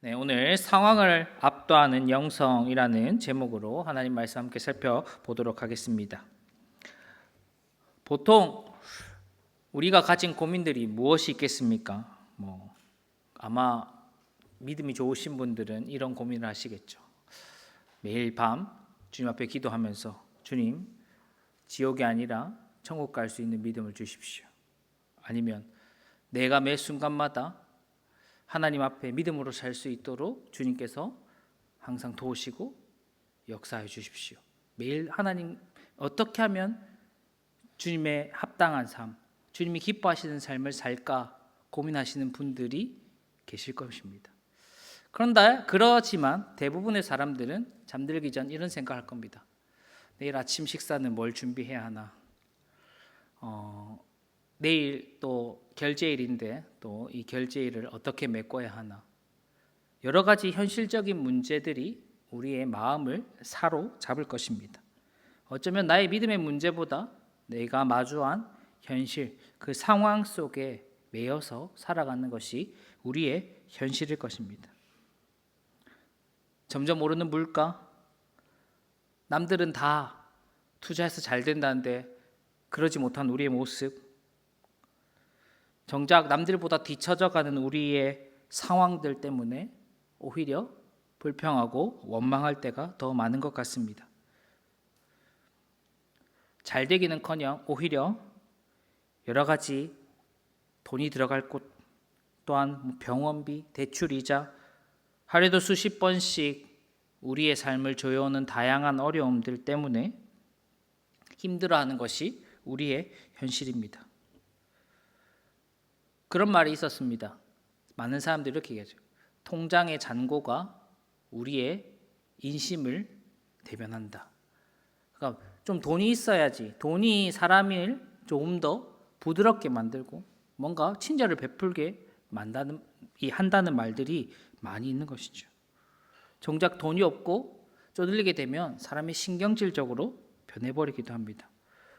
네, 오늘 상황을 압도하는 영성이라는 제목으로 하나님 말씀 함께 살펴보도록 하겠습니다. 보통 우리가 가진 고민들이 무엇이 있겠습니까? 아마 믿음이 좋으신 분들은 이런 고민을 하시겠죠. 매일 밤 주님 앞에 기도하면서 주님, 지옥이 아니라 천국 갈 수 있는 믿음을 주십시오. 아니면 내가 매 순간마다 하나님 앞에 믿음으로 살 수 있도록 주님께서 항상 도우시고 역사해 주십시오. 매일 하나님 어떻게 하면 주님의 합당한 삶, 주님이 기뻐하시는 삶을 살까 고민하시는 분들이 계실 것입니다. 그렇지만 대부분의 사람들은 잠들기 전 이런 생각을 할 겁니다. 내일 아침 식사는 뭘 준비해야 하나? 내일 또 결제일인데 또 이 결제일을 어떻게 메꿔야 하나? 여러 가지 현실적인 문제들이 우리의 마음을 사로잡을 것입니다. 어쩌면 나의 믿음의 문제보다 내가 마주한 현실, 그 상황 속에 매여서 살아가는 것이 우리의 현실일 것입니다. 점점 오르는 물가, 남들은 다 투자해서 잘 된다는데 그러지 못한 우리의 모습, 정작 남들보다 뒤처져가는 우리의 상황들 때문에 오히려 불평하고 원망할 때가 더 많은 것 같습니다. 잘 되기는커녕 오히려 여러 가지 돈이 들어갈 곳, 또한 병원비, 대출이자 하루에도 수십 번씩 우리의 삶을 조여오는 다양한 어려움들 때문에 힘들어하는 것이 우리의 현실입니다. 그런 말이 있었습니다. 많은 사람들이 이렇게 얘기하죠. 통장의 잔고가 우리의 인심을 대변한다. 그러니까 좀 돈이 있어야지, 돈이 사람을 조금 더 부드럽게 만들고 뭔가 친절을 베풀게 한다는 말들이 많이 있는 것이죠. 정작 돈이 없고 쪼들리게 되면 사람이 신경질적으로 변해버리기도 합니다.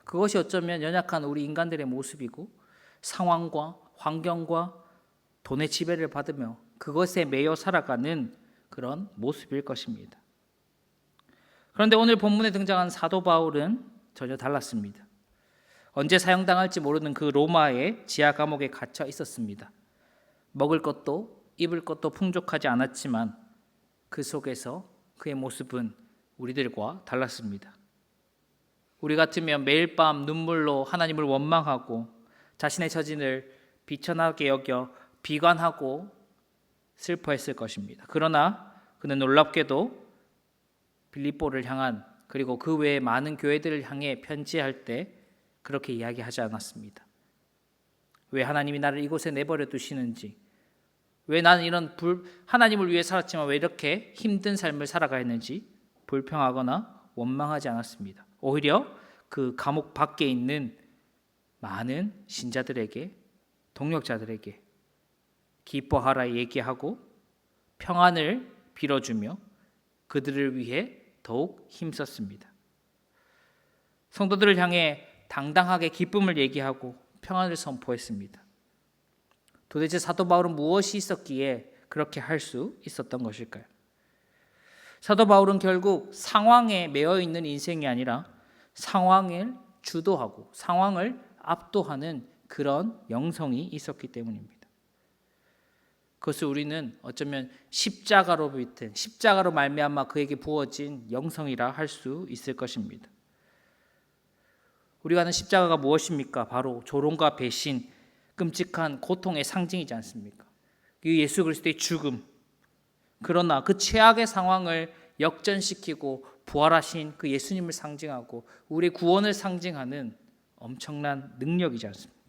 그것이 어쩌면 연약한 우리 인간들의 모습이고 상황과 환경과 돈의 지배를 받으며 그것에 매여 살아가는 그런 모습일 것입니다. 그런데 오늘 본문에 등장한 사도 바울은 전혀 달랐습니다. 언제 사형당할지 모르는 그 로마의 지하 감옥에 갇혀 있었습니다. 먹을 것도 입을 것도 풍족하지 않았지만 그 속에서 그의 모습은 우리들과 달랐습니다. 우리 같으면 매일 밤 눈물로 하나님을 원망하고 자신의 처진을 비천하게 여겨 비관하고 슬퍼했을 것입니다. 그러나 그는 놀랍게도 빌립보를 향한 그리고 그 외에 많은 교회들을 향해 편지할 때 그렇게 이야기하지 않았습니다. 왜 하나님이 나를 이곳에 내버려 두시는지, 왜 나는 하나님을 위해 살았지만 왜 이렇게 힘든 삶을 살아가야 했는지 불평하거나 원망하지 않았습니다. 오히려 그 감옥 밖에 있는 많은 신자들에게, 동역자들에게 기뻐하라 얘기하고 평안을 빌어주며 그들을 위해 더욱 힘썼습니다. 성도들을 향해 당당하게 기쁨을 얘기하고 평안을 선포했습니다. 도대체 사도 바울은 무엇이 있었기에 그렇게 할 수 있었던 것일까요? 사도 바울은 결국 상황에 매여 있는 인생이 아니라 상황을 주도하고 상황을 압도하는 그런 영성이 있었기 때문입니다. 그것을 우리는 어쩌면 십자가로 말미암아 그에게 부어진 영성이라 할 수 있을 것입니다. 우리가 아는 십자가가 무엇입니까? 바로 조롱과 배신, 끔찍한 고통의 상징이지 않습니까? 예수 그리스도의 죽음, 그러나 그 최악의 상황을 역전시키고 부활하신 그 예수님을 상징하고 우리의 구원을 상징하는 엄청난 능력이지 않습니까?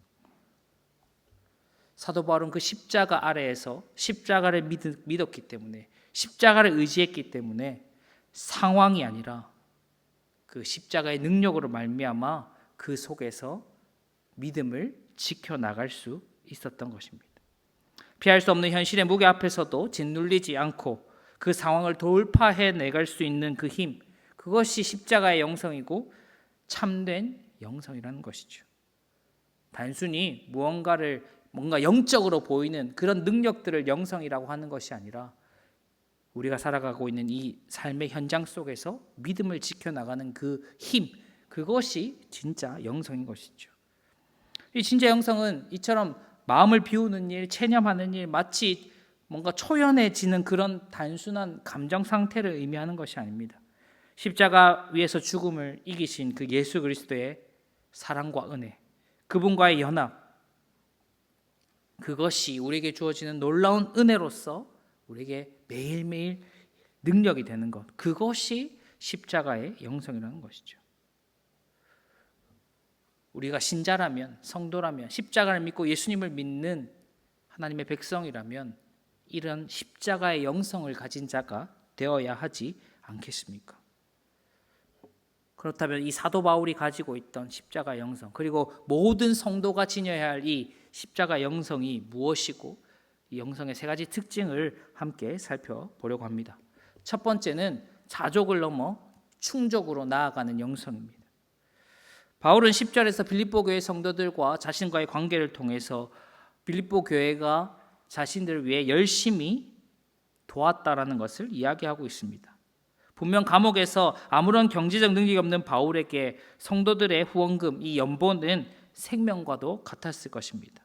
사도 바울은 그 십자가 아래에서 십자가를 믿었기 때문에, 십자가를 의지했기 때문에 상황이 아니라 그 십자가의 능력으로 말미암아 그 속에서 믿음을 지켜나갈 수 있었던 것입니다. 피할 수 없는 현실의 무게 앞에서도 짓눌리지 않고 그 상황을 돌파해 내갈 수 있는 그 힘, 그것이 십자가의 영성이고 참된 영성이라는 것이죠. 단순히 뭔가 영적으로 보이는 그런 능력들을 영성이라고 하는 것이 아니라 우리가 살아가고 있는 이 삶의 현장 속에서 믿음을 지켜나가는 그 힘, 그것이 진짜 영성인 것이죠. 이 진짜 영성은 이처럼 마음을 비우는 일, 체념하는 일, 마치 뭔가 초연해지는 그런 단순한 감정 상태를 의미하는 것이 아닙니다. 십자가 위에서 죽음을 이기신 그 예수 그리스도의 사랑과 은혜, 그분과의 연합, 그것이 우리에게 주어지는 놀라운 은혜로서 우리에게 매일매일 능력이 되는 것, 그것이 십자가의 영성이라는 것이죠. 우리가 신자라면, 성도라면, 십자가를 믿고 예수님을 믿는 하나님의 백성이라면 이런 십자가의 영성을 가진 자가 되어야 하지 않겠습니까? 그렇다면 이 사도 바울이 가지고 있던 십자가 영성, 그리고 모든 성도가 지녀야 할 이 십자가 영성이 무엇이고 이 영성의 세 가지 특징을 함께 살펴보려고 합니다. 첫 번째는 자족을 넘어 충족으로 나아가는 영성입니다. 바울은 10절에서 빌립보 교회 성도들과 자신과의 관계를 통해서 빌립보 교회가 자신들을 위해 열심히 도왔다라는 것을 이야기하고 있습니다. 분명 감옥에서 아무런 경제적 능력이 없는 바울에게 성도들의 후원금, 이 연보는 생명과도 같았을 것입니다.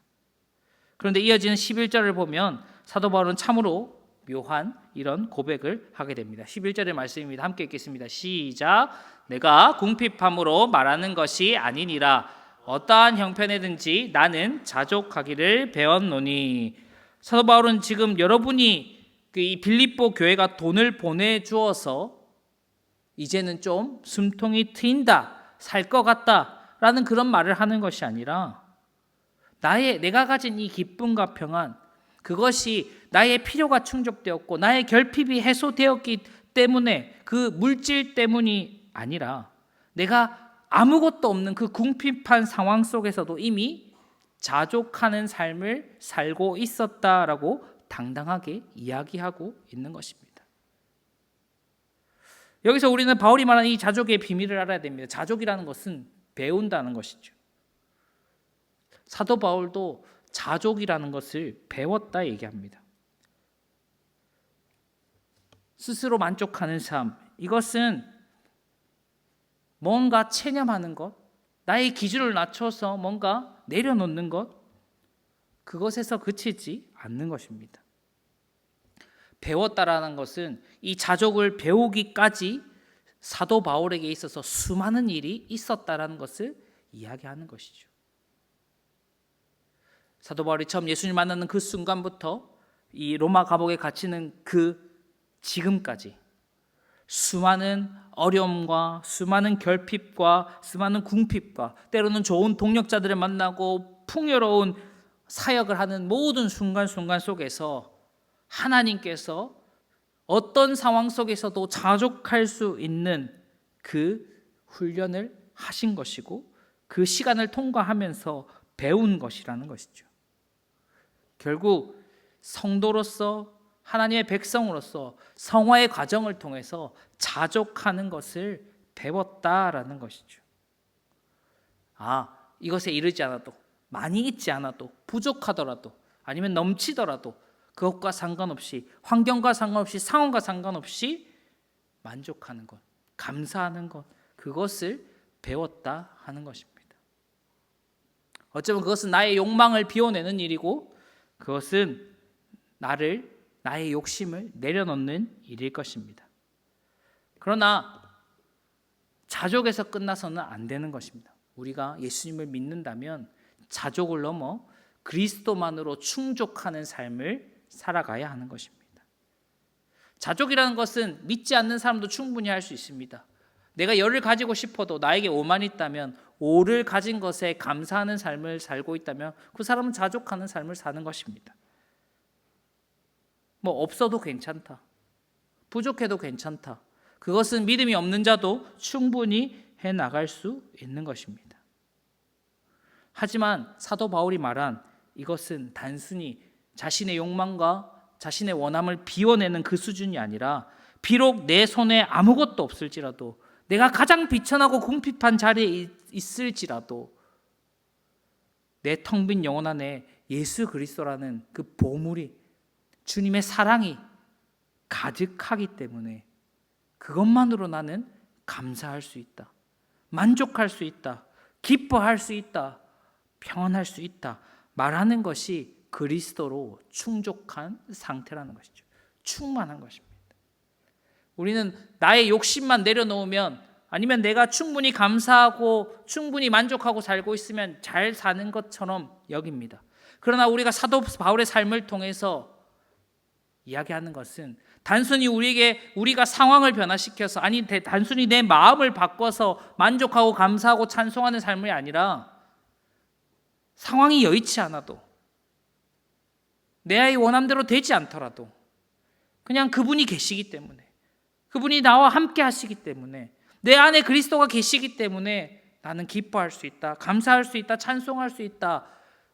그런데 이어지는 11절을 보면 사도 바울은 참으로 묘한 이런 고백을 하게 됩니다. 11절의 말씀입니다. 함께 읽겠습니다. 시작. 내가 궁핍함으로 말하는 것이 아니니라. 어떠한 형편에든지 나는 자족하기를 배웠노니. 사도 바울은 지금 여러분이 이 빌립보 교회가 돈을 보내주어서 이제는 좀 숨통이 트인다, 살 것 같다라는 그런 말을 하는 것이 아니라 내가 가진 이 기쁨과 평안, 그것이 나의 필요가 충족되었고 나의 결핍이 해소되었기 때문에 그 물질 때문이 아니라 내가 아무것도 없는 그 궁핍한 상황 속에서도 이미 자족하는 삶을 살고 있었다라고 당당하게 이야기하고 있는 것입니다. 여기서 우리는 바울이 말하는 이 자족의 비밀을 알아야 됩니다. 자족이라는 것은 배운다는 것이죠. 사도 바울도 자족이라는 것을 배웠다 얘기합니다. 스스로 만족하는 삶, 이것은 뭔가 체념하는 것, 나의 기준을 낮춰서 뭔가 내려놓는 것, 그것에서 그치지 않는 것입니다. 배웠다라는 것은 이 자족을 배우기까지 사도 바울에게 있어서 수많은 일이 있었다라는 것을 이야기하는 것이죠. 사도 바울이 처음 예수님 만나는 그 순간부터 이 로마 감옥에 갇히는 그 지금까지 수많은 어려움과 수많은 결핍과 수많은 궁핍과 때로는 좋은 동력자들을 만나고 풍요로운 사역을 하는 모든 순간순간 속에서 하나님께서 어떤 상황 속에서도 자족할 수 있는 그 훈련을 하신 것이고 그 시간을 통과하면서 배운 것이라는 것이죠. 결국 성도로서 하나님의 백성으로서 성화의 과정을 통해서 자족하는 것을 배웠다라는 것이죠. 이것에 이르지 않아도, 많이 있지 않아도, 부족하더라도, 아니면 넘치더라도 그것과 상관없이, 환경과 상관없이, 상황과 상관없이 만족하는 것, 감사하는 것, 그것을 배웠다 하는 것입니다. 어쩌면 그것은 나의 욕망을 비워내는 일이고 그것은 나의 욕심을 내려놓는 일일 것입니다. 그러나 자족에서 끝나서는 안 되는 것입니다. 우리가 예수님을 믿는다면 자족을 넘어 그리스도만으로 충족하는 삶을 살아가야 하는 것입니다. 자족이라는 것은 믿지 않는 사람도 충분히 할 수 있습니다. 내가 열을 가지고 싶어도 나에게 오만 있다면, 오를 가진 것에 감사하는 삶을 살고 있다면 그 사람은 자족하는 삶을 사는 것입니다. 없어도 괜찮다, 부족해도 괜찮다, 그것은 믿음이 없는 자도 충분히 해나갈 수 있는 것입니다. 하지만 사도 바울이 말한 이것은 단순히 자신의 욕망과 자신의 원함을 비워내는 그 수준이 아니라, 비록 내 손에 아무것도 없을지라도, 내가 가장 비천하고 궁핍한 자리에 있을지라도 내 텅 빈 영혼 안에 예수 그리스도라는 그 보물이, 주님의 사랑이 가득하기 때문에 그것만으로 나는 감사할 수 있다, 만족할 수 있다, 기뻐할 수 있다, 평안할 수 있다 말하는 것이 그리스도로 충족한 상태라는 것이죠. 충만한 것입니다. 우리는 나의 욕심만 내려놓으면, 아니면 내가 충분히 감사하고 충분히 만족하고 살고 있으면 잘 사는 것처럼 여깁니다. 그러나 우리가 사도 바울의 삶을 통해서 이야기하는 것은 단순히 우리가 상황을 변화시켜서, 아니 단순히 내 마음을 바꿔서 만족하고 감사하고 찬송하는 삶이 아니라, 상황이 여의치 않아도, 내 아이 원함대로 되지 않더라도 그냥 그분이 계시기 때문에, 그분이 나와 함께 하시기 때문에, 내 안에 그리스도가 계시기 때문에 나는 기뻐할 수 있다, 감사할 수 있다, 찬송할 수 있다,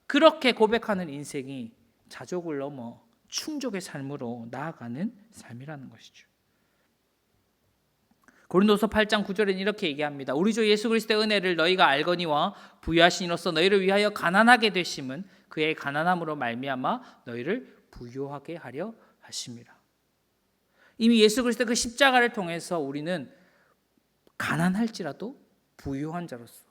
그렇게 고백하는 인생이 자족을 넘어 충족의 삶으로 나아가는 삶이라는 것이죠. 고린도서 8장 9절에는 이렇게 얘기합니다. 우리 주 예수 그리스도의 은혜를 너희가 알거니와 부유하시니로서 너희를 위하여 가난하게 되심은 그의 가난함으로 말미암아 너희를 부유하게 하려 하심이라. 이미 예수 그리스도의 그 십자가를 통해서 우리는 가난할지라도 부유한 자로서,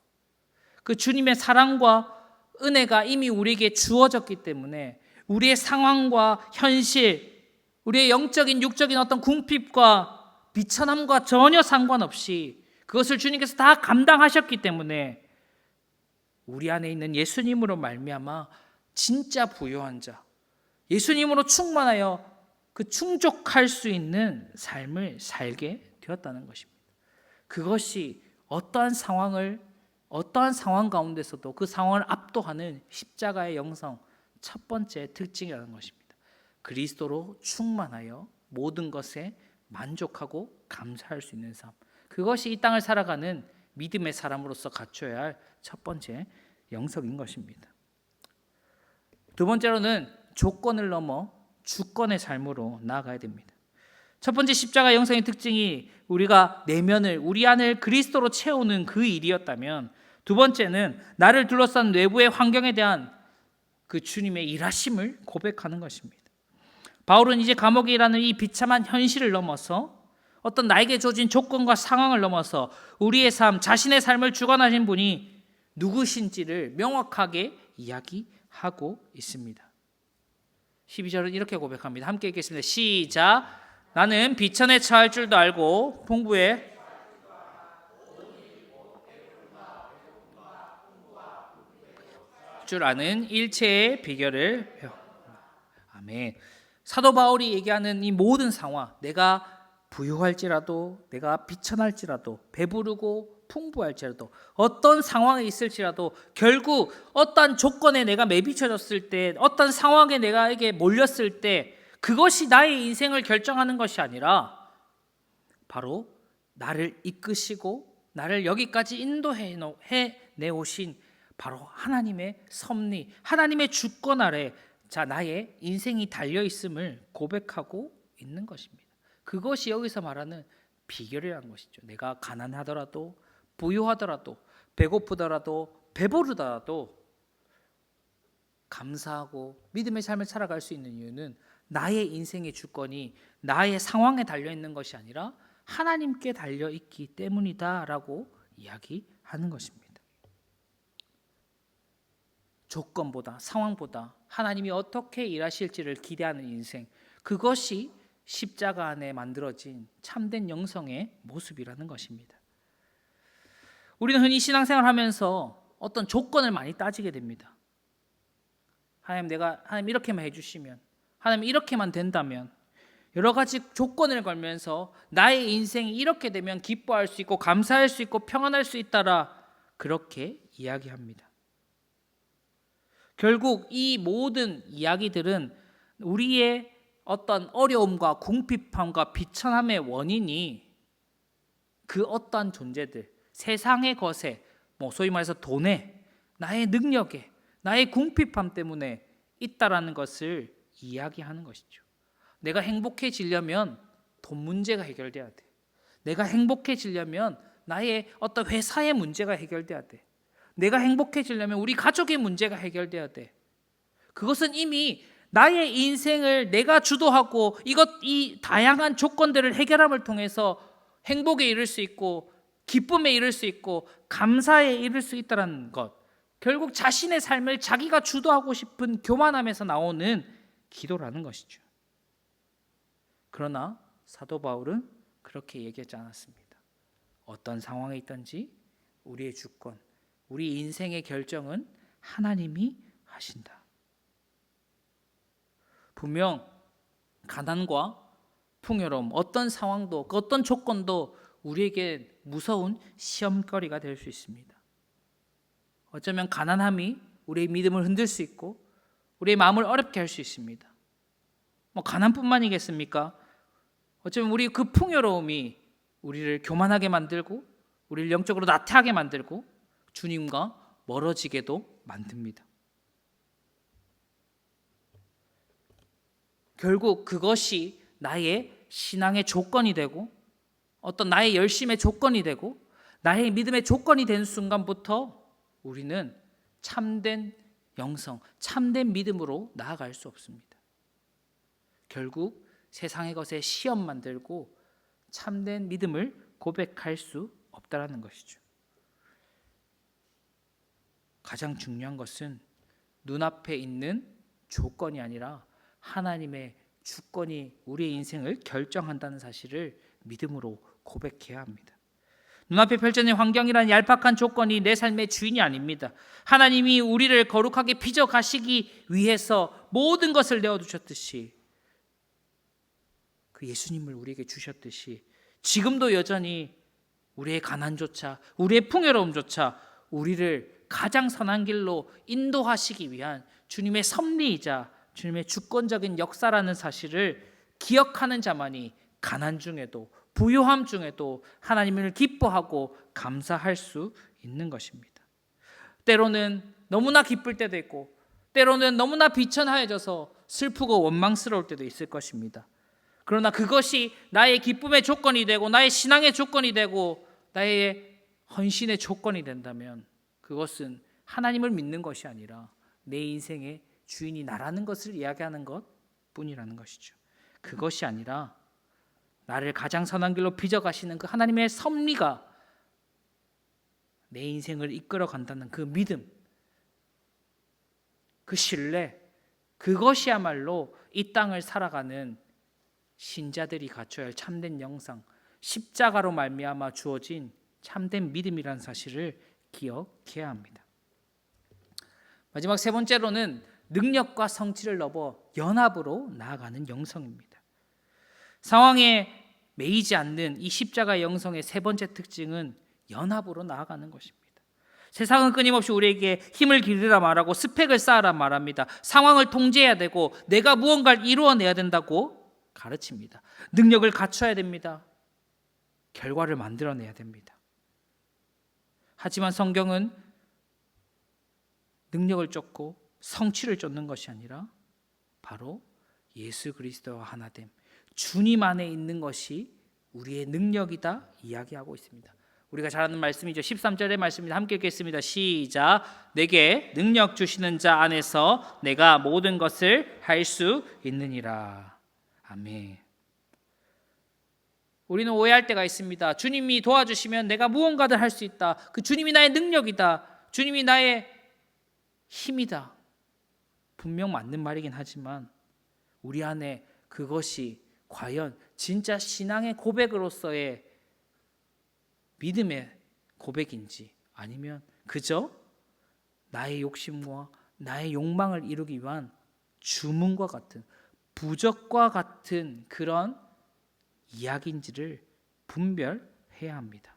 그 주님의 사랑과 은혜가 이미 우리에게 주어졌기 때문에 우리의 상황과 현실, 우리의 영적인 육적인 어떤 궁핍과 비천함과 전혀 상관없이 그것을 주님께서 다 감당하셨기 때문에 우리 안에 있는 예수님으로 말미암아 진짜 부유한 자, 예수님으로 충만하여 그 충족할 수 있는 삶을 살게 되었다는 것입니다. 그것이 어떠한 상황 가운데서도 그 상황을 압도하는 십자가의 영성 첫 번째 특징이라는 것입니다. 그리스도로 충만하여 모든 것에 만족하고 감사할 수 있는 삶, 그것이 이 땅을 살아가는 믿음의 사람으로서 갖춰야 할 첫 번째 영성인 것입니다. 두 번째로는 조건을 넘어 주권의 삶으로 나아가야 됩니다. 첫 번째 십자가 영성의 특징이 우리가 내면을, 우리 안을 그리스도로 채우는 그 일이었다면, 두 번째는 나를 둘러싼 외부의 환경에 대한 그 주님의 일하심을 고백하는 것입니다. 바울은 이제 감옥이라는 이 비참한 현실을 넘어서, 어떤 나에게 주어진 조건과 상황을 넘어서 우리의 삶, 자신의 삶을 주관하신 분이 누구신지를 명확하게 이야기하고 있습니다. 12절은 이렇게 고백합니다. 함께 읽겠습니다. 시작. 나는 비천에 처할 줄도 알고 풍부에 줄 아는 일체의 비결을 배워. 아멘. 사도 바울이 얘기하는 이 모든 상황, 내가 부유할지라도, 내가 비천할지라도, 배부르고 풍부할지라도, 어떤 상황에 있을지라도 결국 어떤 조건에 내가 매비쳐졌을 때, 어떤 상황에 내가에게 몰렸을 때, 그것이 나의 인생을 결정하는 것이 아니라 바로 나를 이끄시고 나를 여기까지 인도해 내오신 바로 하나님의 섭리, 하나님의 주권 아래 나의 인생이 달려있음을 고백하고 있는 것입니다. 그것이 여기서 말하는 비결이라는 것이죠. 내가 가난하더라도, 부유하더라도, 배고프더라도, 배부르더라도 감사하고 믿음의 삶을 살아갈 수 있는 이유는 나의 인생의 주권이 나의 상황에 달려있는 것이 아니라 하나님께 달려있기 때문이다라고 이야기하는 것입니다. 조건보다, 상황보다 하나님이 어떻게 일하실지를 기대하는 인생, 그것이 십자가 안에 만들어진 참된 영성의 모습이라는 것입니다. 우리는 흔히 신앙생활을 하면서 어떤 조건을 많이 따지게 됩니다. 하나님 이렇게만 해주시면, 하나님 이렇게만 된다면, 여러 가지 조건을 걸면서 나의 인생이 이렇게 되면 기뻐할 수 있고 감사할 수 있고 평안할 수 있다라 그렇게 이야기합니다. 결국 이 모든 이야기들은 우리의 어떤 어려움과 궁핍함과 비천함의 원인이 그 어떠한 존재들, 세상의 것에, 소위 말해서 돈에, 나의 능력에, 나의 궁핍함 때문에 있다라는 것을 이야기하는 것이죠. 내가 행복해지려면 돈 문제가 해결돼야 돼. 내가 행복해지려면 나의 어떤 회사의 문제가 해결돼야 돼. 내가 행복해지려면 우리 가족의 문제가 해결돼야 돼. 그것은 이미 나의 인생을 내가 주도하고 이 다양한 조건들을 해결함을 통해서 행복에 이를 수 있고 기쁨에 이를 수 있고 감사에 이를 수 있다는 것, 결국 자신의 삶을 자기가 주도하고 싶은 교만함에서 나오는 기도라는 것이죠. 그러나 사도 바울은 그렇게 얘기하지 않았습니다. 어떤 상황에 있든지 우리의 주권, 우리 인생의 결정은 하나님이 하신다. 분명 가난과 풍요로움, 어떤 상황도 어떤 조건도 우리에게 무서운 시험거리가 될 수 있습니다. 어쩌면 가난함이 우리의 믿음을 흔들 수 있고 우리의 마음을 어렵게 할 수 있습니다. 가난뿐만이겠습니까? 어쩌면 우리 그 풍요로움이 우리를 교만하게 만들고 우리를 영적으로 나태하게 만들고 주님과 멀어지게도 만듭니다. 결국 그것이 나의 신앙의 조건이 되고 어떤 나의 열심의 조건이 되고 나의 믿음의 조건이 된 순간부터 우리는 참된 영성, 참된 믿음으로 나아갈 수 없습니다. 결국 세상의 것에 시험 만들고 참된 믿음을 고백할 수 없다라는 것이죠. 가장 중요한 것은 눈앞에 있는 조건이 아니라 하나님의 주권이 우리의 인생을 결정한다는 사실을 믿음으로 고백해야 합니다. 눈앞에 펼쳐진 환경이란 얄팍한 조건이 내 삶의 주인이 아닙니다. 하나님이 우리를 거룩하게 빚어가시기 위해서 모든 것을 내어두셨듯이 그 예수님을 우리에게 주셨듯이 지금도 여전히 우리의 가난조차 우리의 풍요로움조차 우리를 가장 선한 길로 인도하시기 위한 주님의 섭리이자 주님의 주권적인 역사라는 사실을 기억하는 자만이 가난 중에도 부요함 중에도 하나님을 기뻐하고 감사할 수 있는 것입니다. 때로는 너무나 기쁠 때도 있고 때로는 너무나 비천하여져서 슬프고 원망스러울 때도 있을 것입니다. 그러나 그것이 나의 기쁨의 조건이 되고 나의 신앙의 조건이 되고 나의 헌신의 조건이 된다면 그것은 하나님을 믿는 것이 아니라 내 인생의 주인이 나라는 것을 이야기하는 것뿐이라는 것이죠. 그것이 아니라 나를 가장 선한 길로 빚어가시는 그 하나님의 섭리가 내 인생을 이끌어 간다는 그 믿음, 그 신뢰, 그것이야말로 이 땅을 살아가는 신자들이 갖춰야 할 참된 영상, 십자가로 말미암아 주어진 참된 믿음이라는 사실을 기억해야 합니다. 마지막 세 번째로는 능력과 성취를 넘어 연합으로 나아가는 영성입니다. 상황에 매이지 않는 이 십자가 영성의 세 번째 특징은 연합으로 나아가는 것입니다. 세상은 끊임없이 우리에게 힘을 기르라 말하고 스펙을 쌓으라 말합니다. 상황을 통제해야 되고 내가 무언가를 이루어내야 된다고 가르칩니다. 능력을 갖춰야 됩니다. 결과를 만들어내야 됩니다. 하지만 성경은 능력을 쫓고 성취를 쫓는 것이 아니라 바로 예수 그리스도와 하나됨, 주님 안에 있는 것이 우리의 능력이다 이야기하고 있습니다. 우리가 잘 아는 말씀이죠. 13절의 말씀입니다. 함께 읽겠습니다. 시작. 내게 능력 주시는 자 안에서 내가 모든 것을 할 수 있느니라. 아멘. 우리는 오해할 때가 있습니다. 주님이 도와주시면 내가 무언가를 할 수 있다. 그 주님이 나의 능력이다. 주님이 나의 힘이다. 분명 맞는 말이긴 하지만 우리 안에 그것이 과연 진짜 신앙의 고백으로서의 믿음의 고백인지 아니면 그저 나의 욕심과 나의 욕망을 이루기 위한 주문과 같은 부적과 같은 그런 이야기인지를 분별해야 합니다.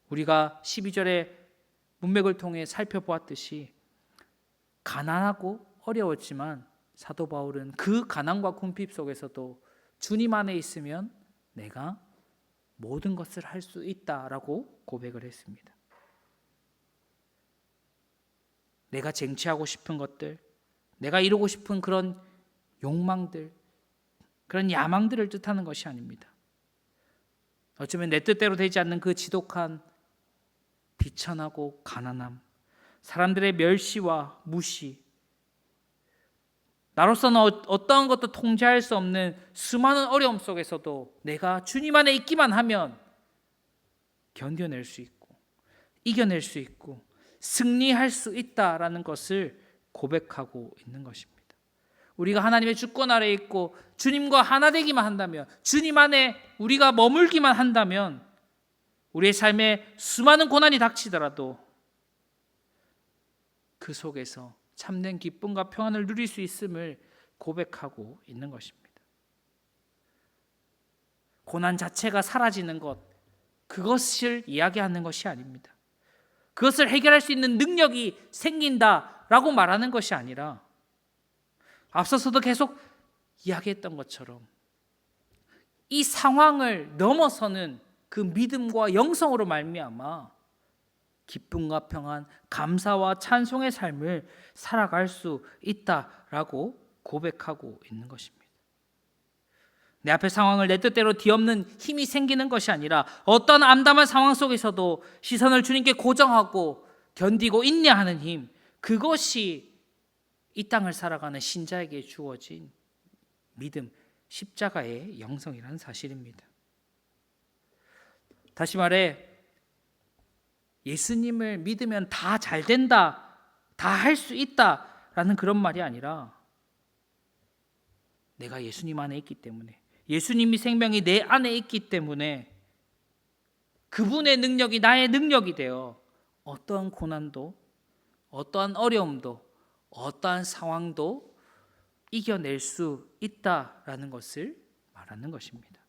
우리가 12절의 문맥을 통해 살펴보았듯이 가난하고 어려웠지만 사도 바울은 그 가난과 궁핍 속에서도 주님 안에 있으면 내가 모든 것을 할 수 있다라고 고백을 했습니다. 내가 쟁취하고 싶은 것들, 내가 이루고 싶은 그런 욕망들, 그런 야망들을 뜻하는 것이 아닙니다. 어쩌면 내 뜻대로 되지 않는 그 지독한 비천하고 가난함, 사람들의 멸시와 무시, 나로서는 어떠한 것도 통제할 수 없는 수많은 어려움 속에서도 내가 주님 안에 있기만 하면 견뎌낼 수 있고 이겨낼 수 있고 승리할 수 있다라는 것을 고백하고 있는 것입니다. 우리가 하나님의 주권 아래에 있고 주님과 하나 되기만 한다면, 주님 안에 우리가 머물기만 한다면 우리의 삶에 수많은 고난이 닥치더라도 그 속에서 참된 기쁨과 평안을 누릴 수 있음을 고백하고 있는 것입니다. 고난 자체가 사라지는 것, 그것을 이야기하는 것이 아닙니다. 그것을 해결할 수 있는 능력이 생긴다라고 말하는 것이 아니라 앞서서도 계속 이야기했던 것처럼 이 상황을 넘어서는 그 믿음과 영성으로 말미암아 기쁨과 평안, 감사와 찬송의 삶을 살아갈 수 있다라고 고백하고 있는 것입니다. 내 앞의 상황을 내 뜻대로 뒤엎는 힘이 생기는 것이 아니라 어떤 암담한 상황 속에서도 시선을 주님께 고정하고 견디고 인내하는 힘, 그것이 이 땅을 살아가는 신자에게 주어진 믿음, 십자가의 영성이라는 사실입니다. 다시 말해 예수님을 믿으면 다 잘 된다, 다 할 수 있다라는 그런 말이 아니라 내가 예수님 안에 있기 때문에, 예수님이 생명이 내 안에 있기 때문에 그분의 능력이 나의 능력이 되어 어떠한 고난도, 어떠한 어려움도, 어떠한 상황도 이겨낼 수 있다라는 것을 말하는 것입니다.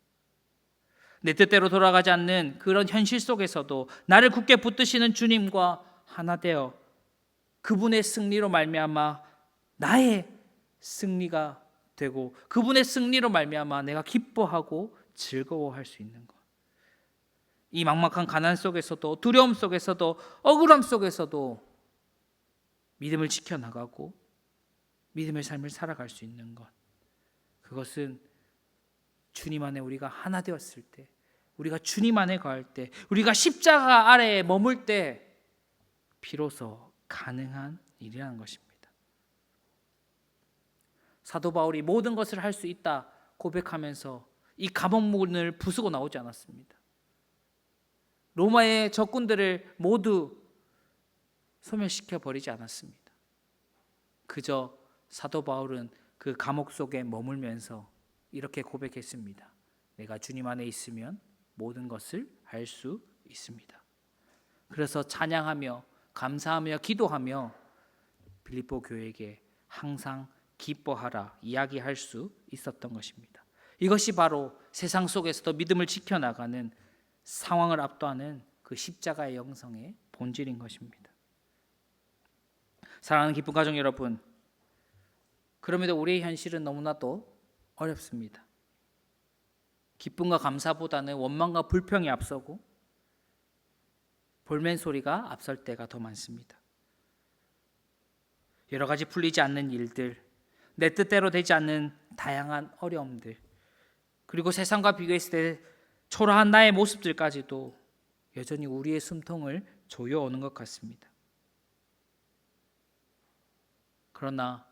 내 뜻대로 돌아가지 않는 그런 현실 속에서도 나를 굳게 붙드시는 주님과 하나 되어 그분의 승리로 말미암아 나의 승리가 되고 그분의 승리로 말미암아 내가 기뻐하고 즐거워할 수 있는 것. 이 막막한 가난 속에서도, 두려움 속에서도, 억울함 속에서도 믿음을 지켜나가고 믿음의 삶을 살아갈 수 있는 것, 그것은 주님 안에 우리가 하나 되었을 때, 우리가 주님 안에 거할 때, 우리가 십자가 아래에 머물 때 비로소 가능한 일이라는 것입니다. 사도 바울이 모든 것을 할 수 있다 고백하면서 이 감옥문을 부수고 나오지 않았습니다. 로마의 적군들을 모두 소멸시켜 버리지 않았습니다. 그저 사도 바울은 그 감옥 속에 머물면서 이렇게 고백했습니다. 내가 주님 안에 있으면 모든 것을 할 수 있습니다. 그래서 찬양하며 감사하며 기도하며 빌립보 교회에게 항상 기뻐하라 이야기할 수 있었던 것입니다. 이것이 바로 세상 속에서도 믿음을 지켜나가는, 상황을 압도하는 그 십자가의 영성의 본질인 것입니다. 사랑하는 기쁜 가족 여러분, 그럼에도 우리의 현실은 너무나도 어렵습니다. 기쁨과 감사보다는 원망과 불평이 앞서고 볼멘 소리가 앞설 때가 더 많습니다. 여러 가지 풀리지 않는 일들, 내 뜻대로 되지 않는 다양한 어려움들, 그리고 세상과 비교했을 때 초라한 나의 모습들까지도 여전히 우리의 숨통을 조여오는 것 같습니다. 그러나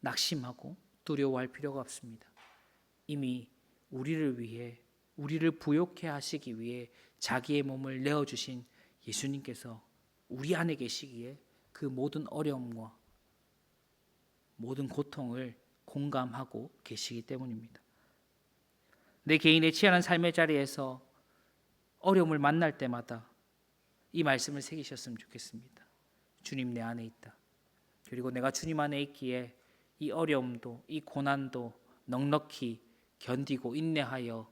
낙심하고 두려워할 필요가 없습니다. 이미 우리를 위해, 우리를 부욕해 하시기 위해 자기의 몸을 내어주신 예수님께서 우리 안에 계시기에 그 모든 어려움과 모든 고통을 공감하고 계시기 때문입니다. 내 개인의 치열한 삶의 자리에서 어려움을 만날 때마다 이 말씀을 새기셨으면 좋겠습니다. 주님 내 안에 있다. 그리고 내가 주님 안에 있기에 이 어려움도, 이 고난도 넉넉히 견디고 인내하여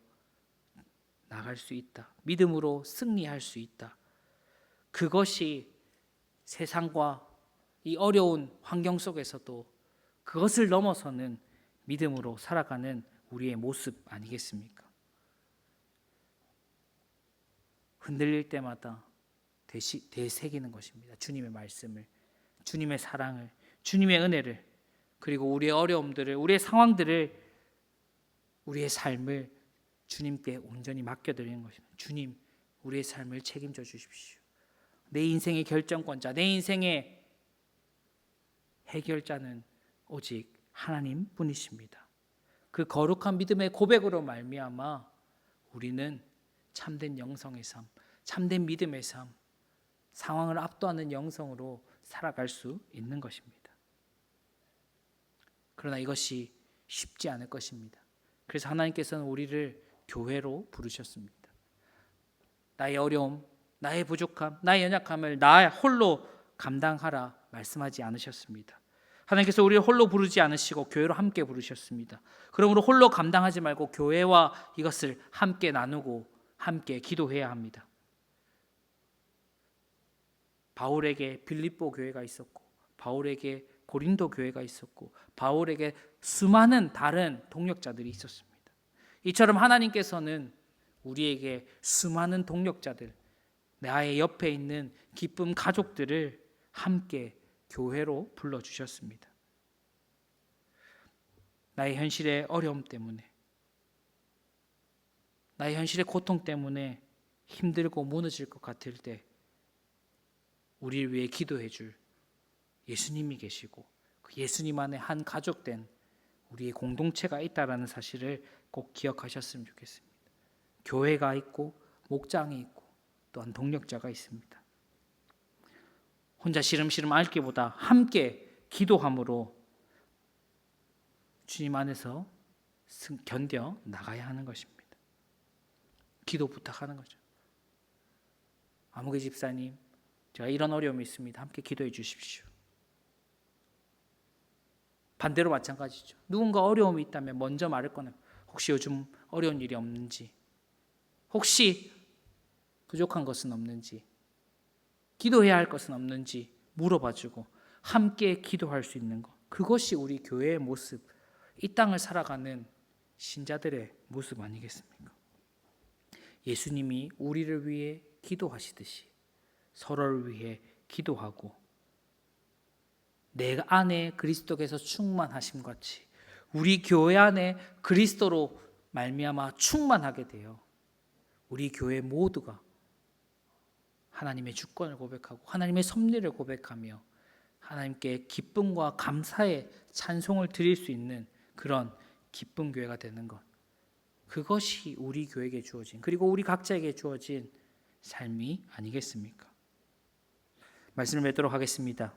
나갈 수 있다. 믿음으로 승리할 수 있다. 그것이 세상과 이 어려운 환경 속에서도 그것을 넘어서는 믿음으로 살아가는 우리의 모습 아니겠습니까? 흔들릴 때마다 되새기는 것입니다. 주님의 말씀을, 주님의 사랑을, 주님의 은혜를, 그리고 우리의 어려움들을, 우리의 상황들을, 우리의 삶을 주님께 온전히 맡겨드리는 것입니다. 주님, 우리의 삶을 책임져 주십시오. 내 인생의 결정권자, 내 인생의 해결자는 오직 하나님뿐이십니다. 그 거룩한 믿음의 고백으로 말미암아 우리는 참된 영성의 삶, 참된 믿음의 삶, 상황을 압도하는 영성으로 살아갈 수 있는 것입니다. 그러나 이것이 쉽지 않을 것입니다. 그래서 하나님께서는 우리를 교회로 부르셨습니다. 나의 어려움, 나의 부족함, 나의 연약함을 나 홀로 감당하라 말씀하지 않으셨습니다. 하나님께서 우리를 홀로 부르지 않으시고 교회로 함께 부르셨습니다. 그러므로 홀로 감당하지 말고 교회와 이것을 함께 나누고 함께 기도해야 합니다. 바울에게 빌립보 교회가 있었고, 바울에게 고린도 교회가 있었고, 바울에게 수많은 다른 동역자들이 있었습니다. 이처럼 하나님께서는 우리에게 수많은 동역자들, 나의 옆에 있는 기쁨 가족들을 함께 교회로 불러주셨습니다. 나의 현실의 어려움 때문에, 나의 현실의 고통 때문에 힘들고 무너질 것 같을 때 우리를 위해 기도해 줄 예수님이 계시고, 그 예수님 안에 한 가족된 우리의 공동체가 있다라는 사실을 꼭 기억하셨으면 좋겠습니다. 교회가 있고 목장이 있고 또한 동력자가 있습니다. 혼자 시름시름 앓기보다 함께 기도함으로 주님 안에서 견뎌 나가야 하는 것입니다. 기도 부탁하는 거죠. 아무개 집사님, 제가 이런 어려움이 있습니다. 함께 기도해 주십시오. 반대로 마찬가지죠. 누군가 어려움이 있다면 먼저 말을 꺼내. 혹시 요즘 어려운 일이 없는지, 혹시 부족한 것은 없는지, 기도해야 할 것은 없는지 물어봐주고 함께 기도할 수 있는 것, 그것이 우리 교회의 모습, 이 땅을 살아가는 신자들의 모습 아니겠습니까? 예수님이 우리를 위해 기도하시듯이 서로를 위해 기도하고 내 안에 그리스도께서 충만하심 같이 우리 교회 안에 그리스도로 말미암아 충만하게 되어 우리 교회 모두가 하나님의 주권을 고백하고 하나님의 섭리를 고백하며 하나님께 기쁨과 감사의 찬송을 드릴 수 있는 그런 기쁜 교회가 되는 것, 그것이 우리 교회에게 주어진, 그리고 우리 각자에게 주어진 삶이 아니겠습니까? 말씀을 맺도록 하겠습니다.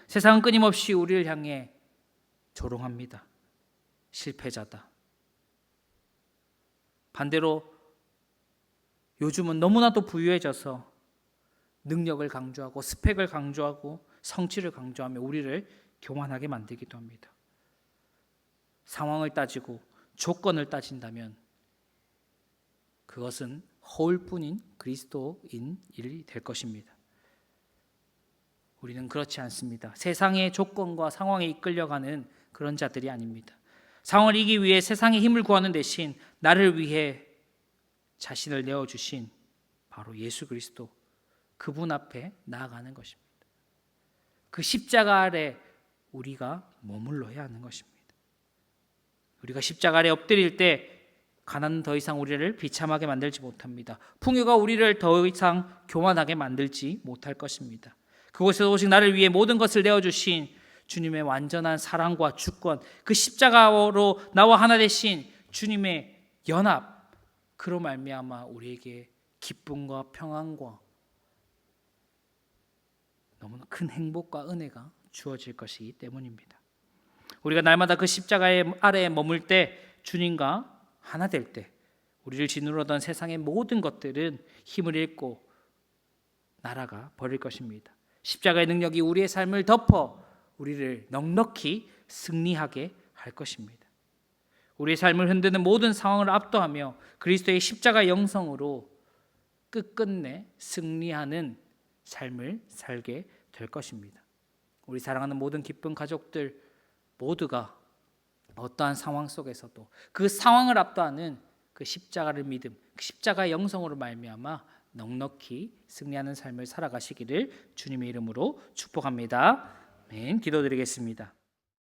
세상은 끊임없이 우리를 향해 조롱합니다. 실패자다. 반대로 요즘은 너무나도 부유해져서 능력을 강조하고 스펙을 강조하고 성취를 강조하며 우리를 교만하게 만들기도 합니다. 상황을 따지고 조건을 따진다면 그것은 허울뿐인 그리스도인 일이 될 것입니다. 우리는 그렇지 않습니다. 세상의 조건과 상황에 이끌려가는 그런 자들이 아닙니다. 상황을 이기기 위해 세상의 힘을 구하는 대신 나를 위해 자신을 내어주신 바로 예수 그리스도, 그분 앞에 나아가는 것입니다. 그 십자가 아래 우리가 머물러야 하는 것입니다. 우리가 십자가 아래 엎드릴 때 가난은 더 이상 우리를 비참하게 만들지 못합니다. 풍요가 우리를 더 이상 교만하게 만들지 못할 것입니다. 그곳에서 오직 나를 위해 모든 것을 내어주신 주님의 완전한 사랑과 주권, 그 십자가로 나와 하나 되신 주님의 연합, 그로 말미암아 우리에게 기쁨과 평안과 너무나 큰 행복과 은혜가 주어질 것이기 때문입니다. 우리가 날마다 그 십자가의 아래에 머물 때, 주님과 하나 될 때, 우리를 짓누르던 세상의 모든 것들은 힘을 잃고 날아가 버릴 것입니다. 십자가의 능력이 우리의 삶을 덮어 우리를 넉넉히 승리하게 할 것입니다. 우리의 삶을 흔드는 모든 상황을 압도하며 그리스도의 십자가 영성으로 끝끝내 승리하는 삶을 살게 될 것입니다. 우리 사랑하는 모든 기쁜 가족들 모두가 어떠한 상황 속에서도 그 상황을 압도하는 그 십자가를 믿음, 그 십자가의 영성으로 말미암아 넉넉히 승리하는 삶을 살아가시기를 주님의 이름으로 축복합니다. 아멘. 기도드리겠습니다.